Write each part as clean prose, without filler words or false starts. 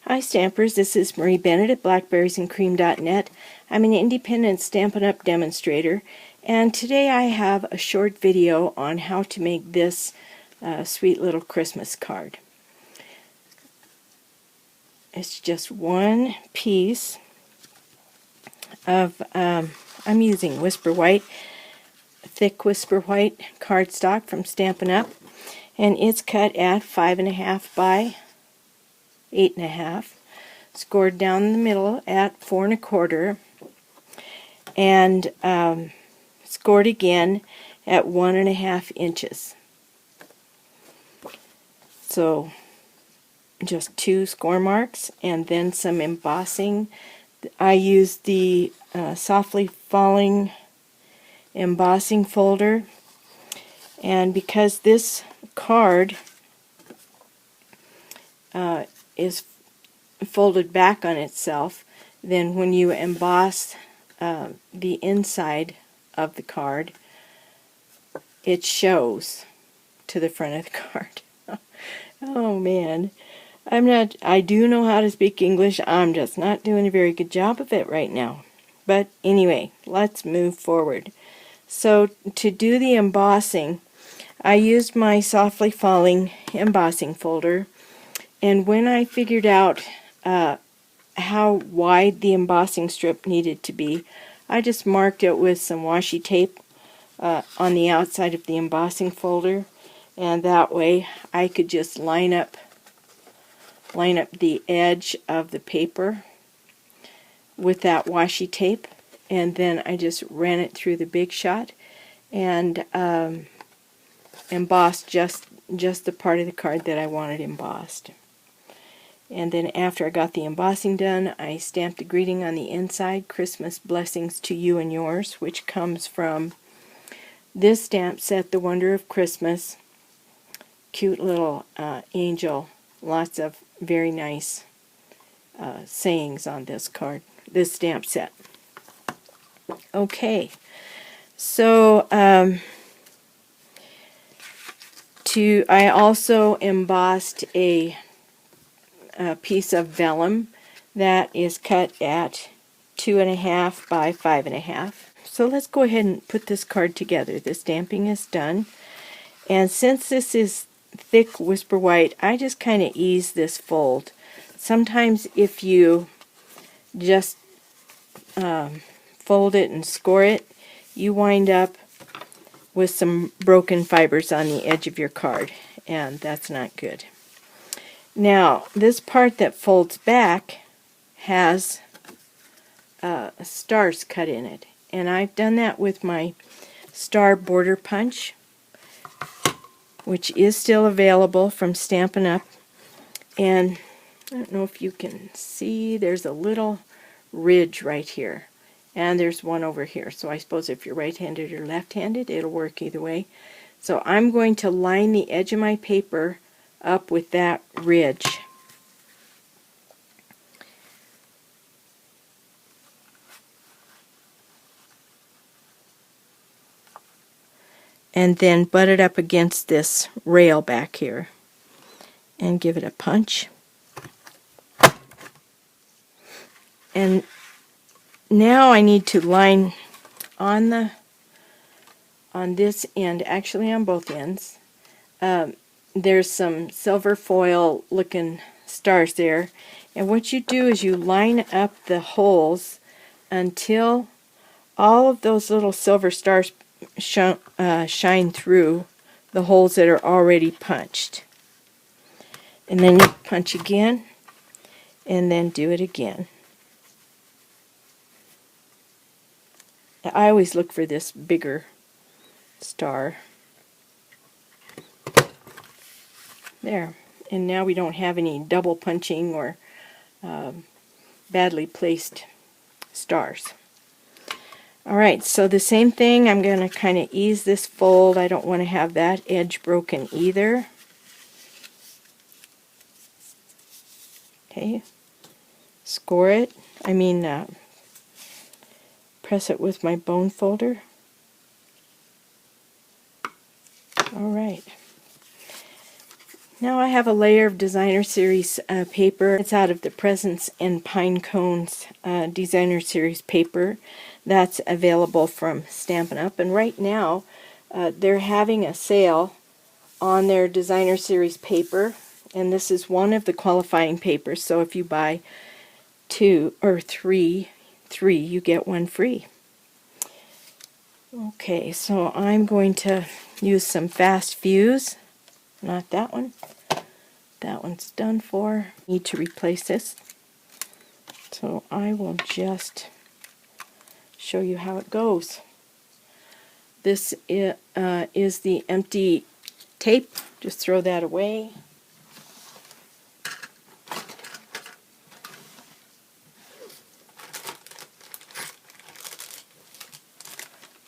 Hi Stampers, this is Marie Bennett at blackberriesandcream.net. I'm an independent Stampin' Up! Demonstrator, and today I have a short video on how to make this sweet little Christmas card. It's just one piece of, I'm using Whisper White, thick Whisper White cardstock from Stampin' Up! And it's cut at 5.5 by 8.5. Scored down the middle at 4 1/4, and scored again at 1.5 inches. So just 2 score marks and then some embossing. I used the Softly Falling embossing folder, and because this card is folded back on itself, then when you emboss the inside of the card, it shows to the front of the card. Oh man, I do know how to speak English, I'm just not doing a very good job of it right now. But anyway, let's move forward. So to do the embossing, I used my Softly Falling embossing folder, and when I figured out how wide the embossing strip needed to be, I just marked it with some washi tape on the outside of the embossing folder, and that way I could just line up the edge of the paper with that washi tape, and then I just ran it through the Big Shot and embossed just the part of the card that I wanted embossed. And then after I got the embossing done, I stamped the greeting on the inside, Christmas blessings to you and yours, which comes from this stamp set, The Wonder of Christmas. Cute little angel, lots of very nice sayings on this card, this stamp set. Okay, so I also embossed a piece of vellum that is cut at 2.5 by 5.5. So let's go ahead and put this card together. The stamping is done, and since this is thick Whisper White, I just kind of ease this fold. Sometimes if you just fold it and score it, you wind up with some broken fibers on the edge of your card, and that's not good. Now, this part that folds back has stars cut in it, and I've done that with my star border punch, which is still available from Stampin' Up! And I don't know if you can see, there's a little ridge right here, and there's one over here. So I suppose if you're right-handed or left-handed, it'll work either way. So I'm going to line the edge of my paper up with that ridge. And then butt it up against this rail back here and give it a punch. And now I need to line on this end, actually on both ends. There's some silver foil looking stars there, and what you do is you line up the holes until all of those little silver stars shine through the holes that are already punched. And then you punch again, and then do it again. I always look for this bigger star. There. And now we don't have any double punching or badly placed stars. Alright, so the same thing, I'm going to kind of ease this fold. I don't want to have that edge broken either. Okay, score it. Press it with my bone folder. Alright. Now I have a layer of Designer Series paper. It's out of the Presents and Pine Cones Designer Series paper that's available from Stampin' Up. And right now they're having a sale on their Designer Series paper, and this is one of the qualifying papers, so if you buy two or three, you get one free. Okay, so I'm going to use some Fast Fuse. Not that one. That one's done for. Need to replace this. So I will just show you how it goes. This is the empty tape. Just throw that away.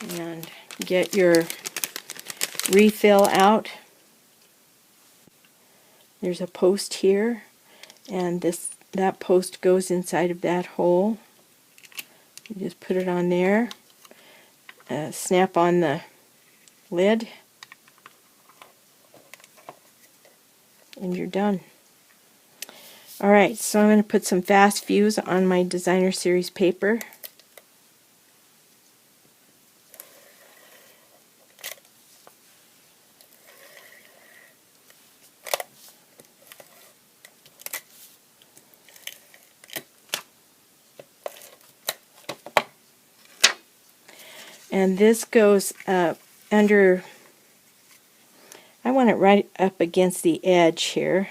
And get your refill out. There's a post here, and that post goes inside of that hole. You just put it on there, snap on the lid, and you're done. Alright, so I'm going to put some Fast Fuse on my Designer Series paper. And this goes under, I want it right up against the edge here.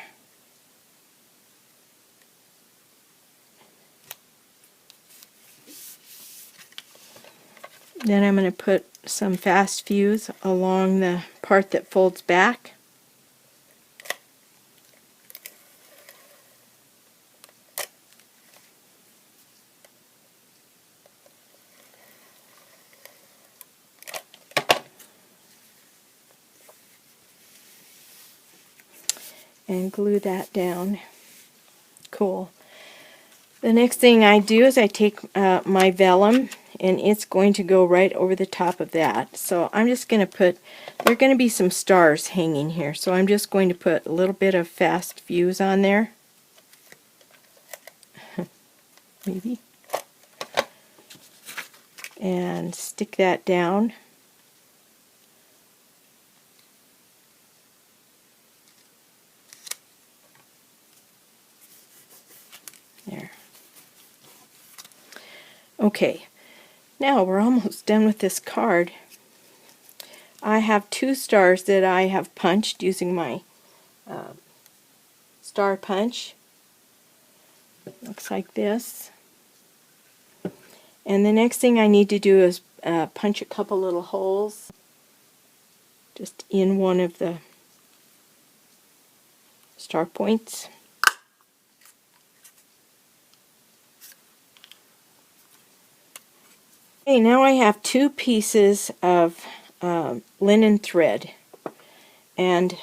Then I'm going to put some Fast Fuse along the part that folds back. And glue that down. Cool. The next thing I do is I take my vellum, and it's going to go right over the top of that. So I'm just going to put, there are going to be some stars hanging here, so I'm just going to put a little bit of Fast Fuse on there. Maybe. And stick that down. There. Okay, now we're almost done with this card. I have two stars that I have punched using my star punch. Looks like this. And the next thing I need to do is punch a couple little holes just in one of the star points. Okay, now I have two pieces of linen thread, and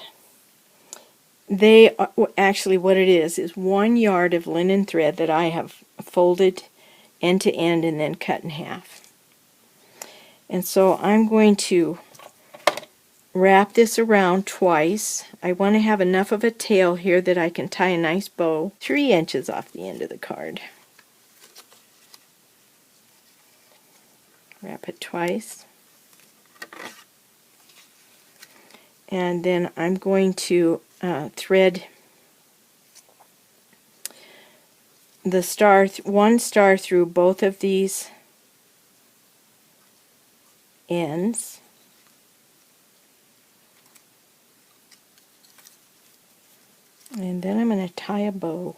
they are, actually what it is 1 yard of linen thread that I have folded end to end and then cut in half. And so I'm going to wrap this around twice. I want to have enough of a tail here that I can tie a nice bow 3 inches off the end of the card. Wrap it twice. And then I'm going to thread the star, one star through both of these ends. And then I'm going to tie a bow.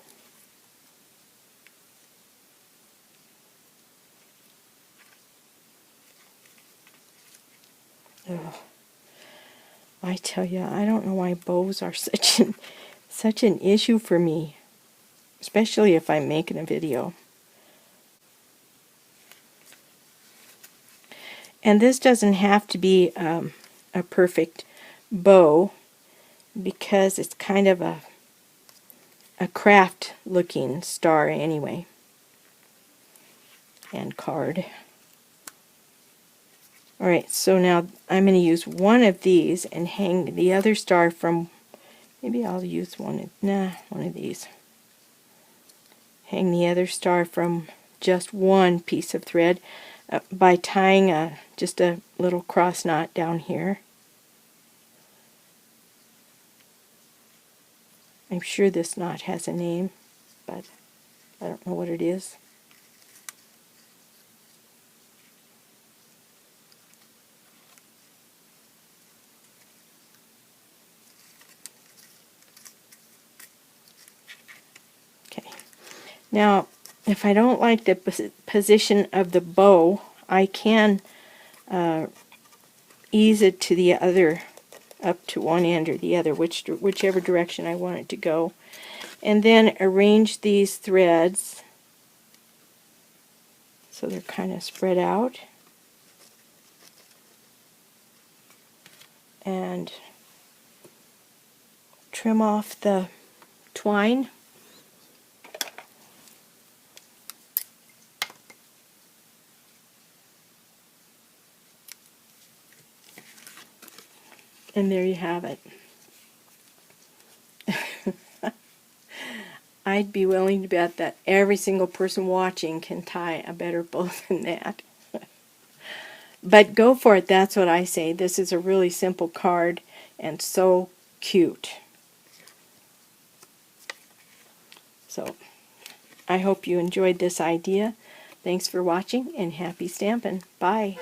Ugh. I tell you, I don't know why bows are such an issue for me, especially if I'm making a video. And this doesn't have to be a perfect bow, because it's kind of a craft looking star anyway, and card. Alright, so now I'm going to use one of these and hang the other star from Maybe I'll use one of these. Hang the other star from just one piece of thread by tying just a little cross knot down here. I'm sure this knot has a name, but I don't know what it is. Okay. Now, if I don't like the position of the bow, I can ease it to the other, up to one end or the other, whichever direction I want it to go. And then arrange these threads so they're kind of spread out. And trim off the twine. And there you have it. I'd be willing to bet that every single person watching can tie a better bow than that. But go for it, that's what I say. This is a really simple card and so cute. So I hope you enjoyed this idea. Thanks for watching and happy stamping. Bye.